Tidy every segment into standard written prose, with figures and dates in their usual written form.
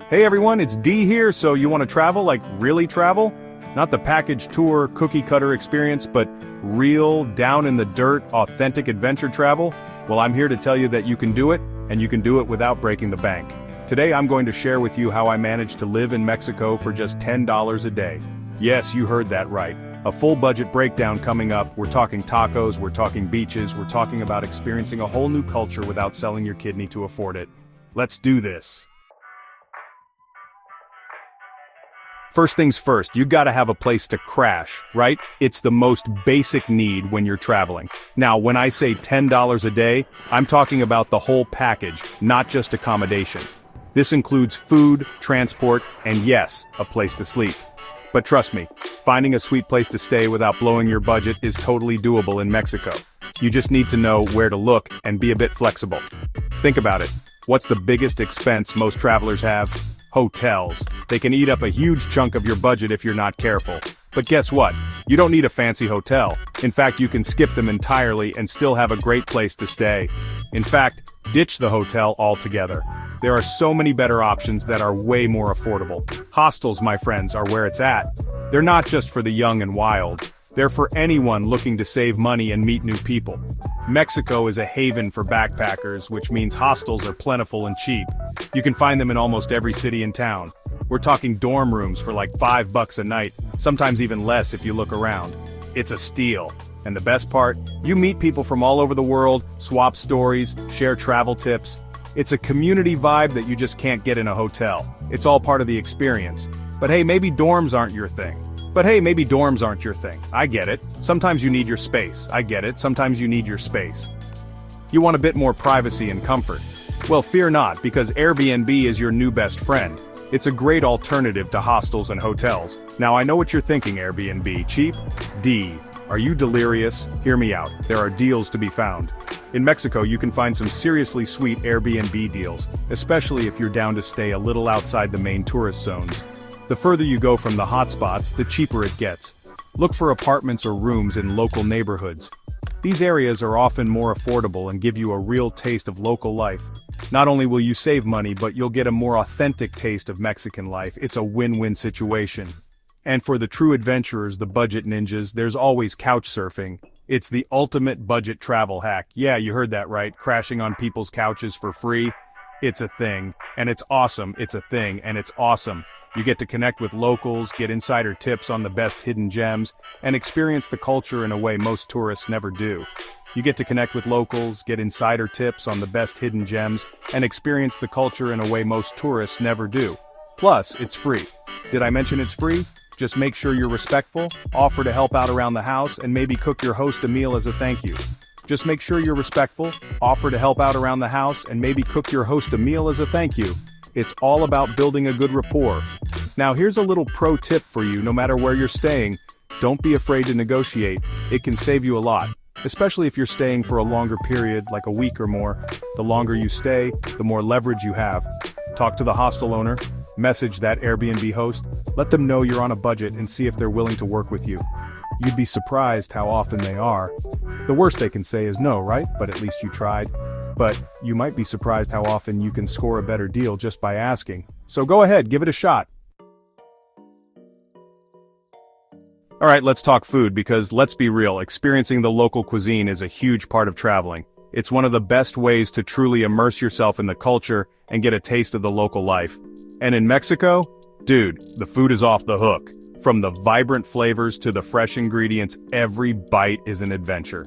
Hey everyone, it's D here. So you want to travel, like really travel? Not the package tour, cookie cutter experience, but real, down in the dirt, authentic adventure travel? Well, I'm here to tell you that you can do it, and you can do it without breaking the bank. Today I'm going to share with you how I managed to live in Mexico for just $10 a day. Yes, you heard that right. A full budget breakdown coming up. We're talking tacos, we're talking beaches, we're talking about experiencing a whole new culture without selling your kidney to afford it. Let's do this. First things first, you gotta have a place to crash, right? It's the most basic need when you're traveling. Now, when I say $10 a day, I'm talking about the whole package, not just accommodation. This includes food, transport, and yes, a place to sleep. But trust me, finding a sweet place to stay without blowing your budget is totally doable in Mexico. You just need to know where to look and be a bit flexible. Think about it. What's the biggest expense most travelers have? Hotels. They can eat up a huge chunk of your budget if you're not careful. But guess what? You don't need a fancy hotel. In fact, you can skip them entirely and still have a great place to stay. In fact, ditch the hotel altogether. There are so many better options that are way more affordable. Hostels, my friends, are where it's at. They're not just for the young and wild. They're for anyone looking to save money and meet new people. Mexico is a haven for backpackers, which means hostels are plentiful and cheap. You can find them in almost every city in town. We're talking dorm rooms for like $5 a night, sometimes even less if you look around. It's a steal. And the best part, you meet people from all over the world, swap stories, share travel tips. It's a community vibe that you just can't get in a hotel. It's all part of the experience. But hey, maybe dorms aren't your thing. I get it. Sometimes you need your space. I get it. Sometimes you need your space. You want a bit more privacy and comfort. Well, fear not, because Airbnb is your new best friend. It's a great alternative to hostels and hotels. Now I know what you're thinking, Airbnb, cheap? D. Are you delirious? Hear me out. There are deals to be found. In Mexico, you can find some seriously sweet Airbnb deals, especially if you're down to stay a little outside the main tourist zones. The further you go from the hotspots, the cheaper it gets. Look for apartments or rooms in local neighborhoods. These areas are often more affordable and give you a real taste of local life. Not only will you save money, but you'll get a more authentic taste of Mexican life. It's a win-win situation. And for the true adventurers, the budget ninjas, there's always couch surfing. It's the ultimate budget travel hack. Yeah, you heard that right, crashing on people's couches for free. It's a thing, and it's awesome. It's a thing, and it's awesome. You get to connect with locals, get insider tips on the best hidden gems, and experience the culture in a way most tourists never do. You get to connect with locals, get insider tips on the best hidden gems, and experience the culture in a way most tourists never do. Plus, it's free. Did I mention it's free? Just make sure you're respectful, offer to help out around the house, and maybe cook your host a meal as a thank you. Just make sure you're respectful, offer to help out around the house, and maybe cook your host a meal as a thank you. It's all about building a good rapport. Now here's a little pro tip for you. No matter where you're staying, don't be afraid to negotiate. It can save you a lot, especially if you're staying for a longer period, like a week or more. The longer you stay, the more leverage you have. Talk to the hostel owner, message that Airbnb host, let them know you're on a budget and see if they're willing to work with you. You'd be surprised how often they are. The worst they can say is no, right? But at least you tried. But you might be surprised how often you can score a better deal just by asking. So go ahead, give it a shot. Alright, let's talk food, because let's be real, experiencing the local cuisine is a huge part of traveling. It's one of the best ways to truly immerse yourself in the culture and get a taste of the local life. And in Mexico, dude, the food is off the hook. From the vibrant flavors to the fresh ingredients, every bite is an adventure.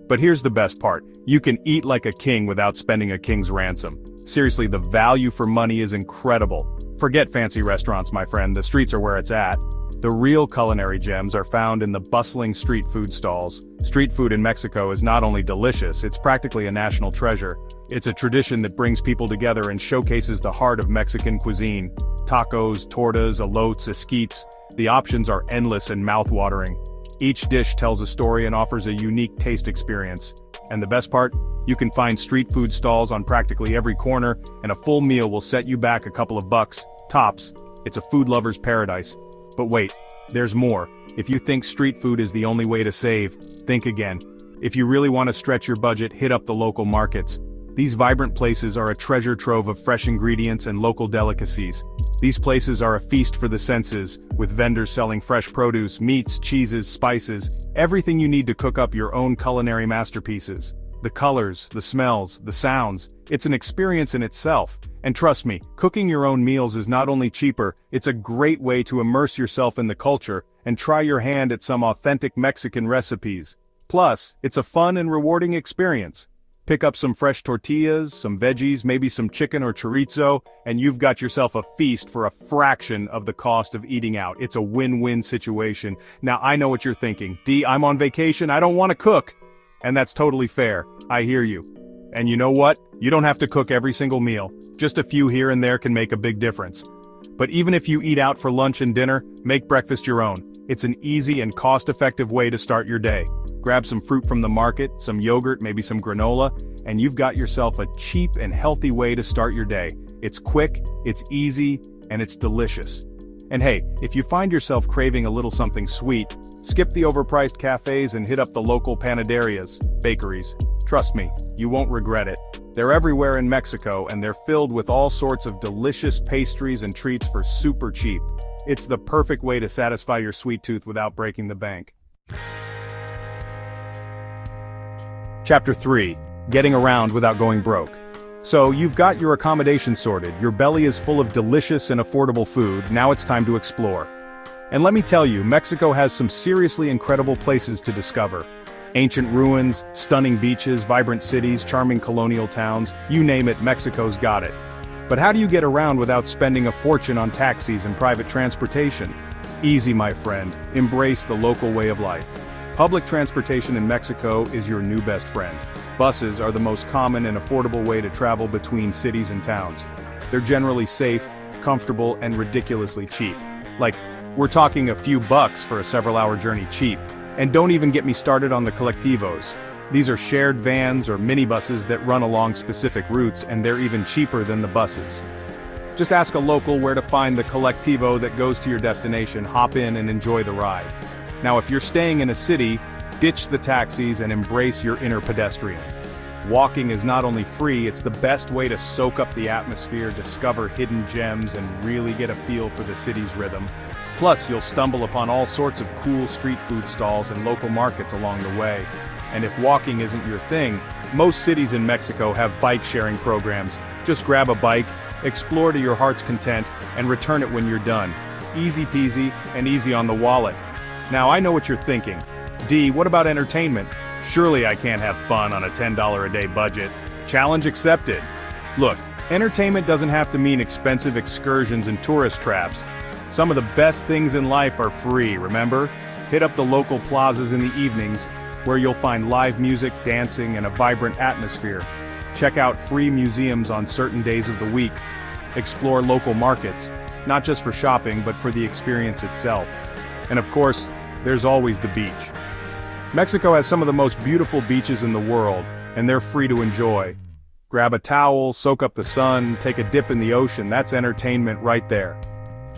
But here's the best part. You can eat like a king without spending a king's ransom. Seriously, the value for money is incredible. Forget fancy restaurants, my friend, the streets are where it's at. The real culinary gems are found in the bustling street food stalls. Street food in Mexico is not only delicious, it's practically a national treasure. It's a tradition that brings people together and showcases the heart of Mexican cuisine. Tacos, tortas, elotes, esquites, the options are endless and mouth-watering. Each dish tells a story and offers a unique taste experience. And the best part? You can find street food stalls on practically every corner, and a full meal will set you back a couple of bucks, tops. It's a food lover's paradise. But wait, there's more. If you think street food is the only way to save, think again. If you really want to stretch your budget, hit up the local markets. These vibrant places are a treasure trove of fresh ingredients and local delicacies. These places are a feast for the senses, with vendors selling fresh produce, meats, cheeses, spices, everything you need to cook up your own culinary masterpieces. The colors, the smells, the sounds, it's an experience in itself. And trust me, cooking your own meals is not only cheaper, it's a great way to immerse yourself in the culture and try your hand at some authentic Mexican recipes. Plus, it's a fun and rewarding experience. Pick up some fresh tortillas, some veggies, maybe some chicken or chorizo, and you've got yourself a feast for a fraction of the cost of eating out. It's a win-win situation. Now I know what you're thinking. D, I'm on vacation, I don't want to cook. And that's totally fair. I hear you. And you know what? You don't have to cook every single meal. Just a few here and there can make a big difference. But even if you eat out for lunch and dinner, make breakfast your own. It's an easy and cost-effective way to start your day. Grab some fruit from the market, some yogurt, maybe some granola, and you've got yourself a cheap and healthy way to start your day. It's quick, it's easy, and it's delicious. And hey, if you find yourself craving a little something sweet, skip the overpriced cafes and hit up the local panaderias, bakeries. Trust me, you won't regret it. They're everywhere in Mexico and they're filled with all sorts of delicious pastries and treats for super cheap. It's the perfect way to satisfy your sweet tooth without breaking the bank. Chapter 3. Getting around without going broke. So, you've got your accommodation sorted, your belly is full of delicious and affordable food, now it's time to explore. And let me tell you, Mexico has some seriously incredible places to discover. Ancient ruins, stunning beaches, vibrant cities, charming colonial towns, you name it, Mexico's got it. But how do you get around without spending a fortune on taxis and private transportation? Easy, my friend, embrace the local way of life. Public transportation in Mexico is your new best friend. Buses are the most common and affordable way to travel between cities and towns. They're generally safe, comfortable, and ridiculously cheap. Like, we're talking a few bucks for a several-hour journey cheap. And don't even get me started on the colectivos. These are shared vans or minibuses that run along specific routes, and they're even cheaper than the buses. Just ask a local where to find the colectivo that goes to your destination, hop in and enjoy the ride. Now if you're staying in a city, ditch the taxis and embrace your inner pedestrian. Walking is not only free, it's the best way to soak up the atmosphere, discover hidden gems, and really get a feel for the city's rhythm. Plus, you'll stumble upon all sorts of cool street food stalls and local markets along the way. And if walking isn't your thing, most cities in Mexico have bike-sharing programs. Just grab a bike, explore to your heart's content, and return it when you're done. Easy peasy, and easy on the wallet. Now I know what you're thinking. D, what about entertainment? Surely I can't have fun on a $10 a day budget. Challenge accepted. Look, entertainment doesn't have to mean expensive excursions and tourist traps. Some of the best things in life are free, remember? Hit up the local plazas in the evenings, where you'll find live music, dancing, and a vibrant atmosphere. Check out free museums on certain days of the week. Explore local markets, not just for shopping but for the experience itself. And of course, there's always the beach. Mexico has some of the most beautiful beaches in the world, and they're free to enjoy. Grab a towel, soak up the sun, take a dip in the ocean, that's entertainment right there.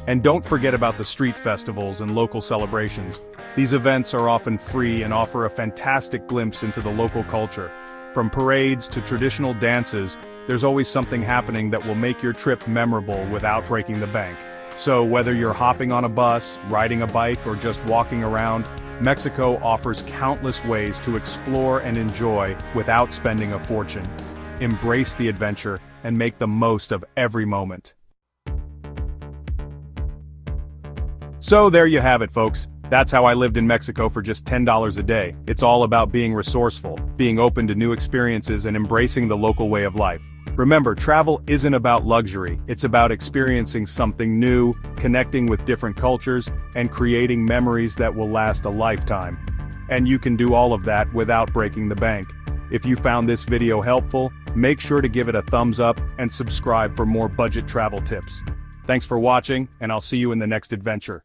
And don't forget about the street festivals and local celebrations. These events are often free and offer a fantastic glimpse into the local culture. From parades to traditional dances, there's always something happening that will make your trip memorable without breaking the bank. So whether you're hopping on a bus, riding a bike, or just walking around, Mexico offers countless ways to explore and enjoy without spending a fortune. Embrace the adventure and make the most of every moment. So there you have it, folks. That's how I lived in Mexico for just $10 a day. It's all about being resourceful, being open to new experiences, and embracing the local way of life. Remember, travel isn't about luxury, it's about experiencing something new, connecting with different cultures, and creating memories that will last a lifetime. And you can do all of that without breaking the bank. If you found this video helpful, make sure to give it a thumbs up and subscribe for more budget travel tips. Thanks for watching, and I'll see you in the next adventure.